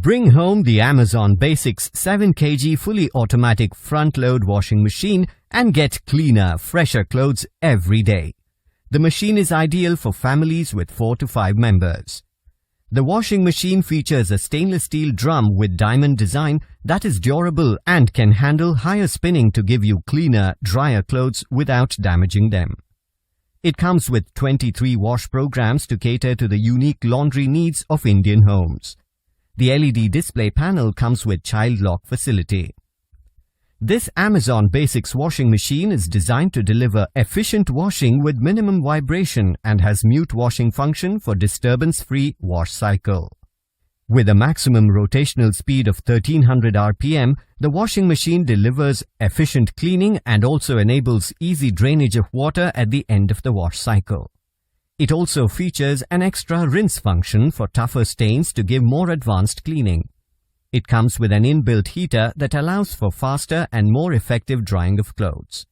Bring home the Amazon Basics 7 kg fully automatic front-load washing machine and get cleaner, fresher clothes every day. The machine is ideal for families with 4 to 5 members. The washing machine features a stainless steel drum with diamond design that is durable and can handle higher spinning to give you cleaner, drier clothes without damaging them. It comes with 23 wash programs to cater to the unique laundry needs of Indian homes. The LED display panel comes with child lock facility. This Amazon Basics washing machine is designed to deliver efficient washing with minimum vibration and has mute washing function for disturbance-free wash cycle. With a maximum rotational speed of 1300 RPM, the washing machine delivers efficient cleaning and also enables easy drainage of water at the end of the wash cycle. It also features an extra rinse function for tougher stains to give more advanced cleaning. It comes with an inbuilt heater that allows for faster and more effective drying of clothes.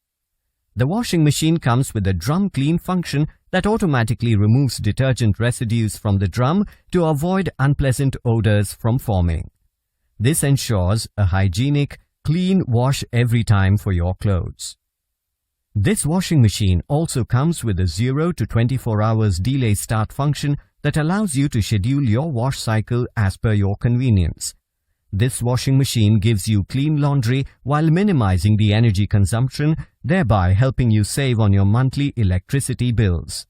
The washing machine comes with a drum clean function that automatically removes detergent residues from the drum to avoid unpleasant odors from forming. This ensures a hygienic, clean wash every time for your clothes. This washing machine also comes with a 0 to 24 hours delay start function that allows you to schedule your wash cycle as per your convenience. This washing machine gives you clean laundry while minimizing the energy consumption, thereby helping you save on your monthly electricity bills.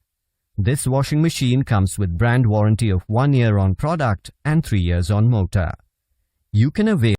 This washing machine comes with brand warranty of 1 year on product and 3 years on motor. You can avail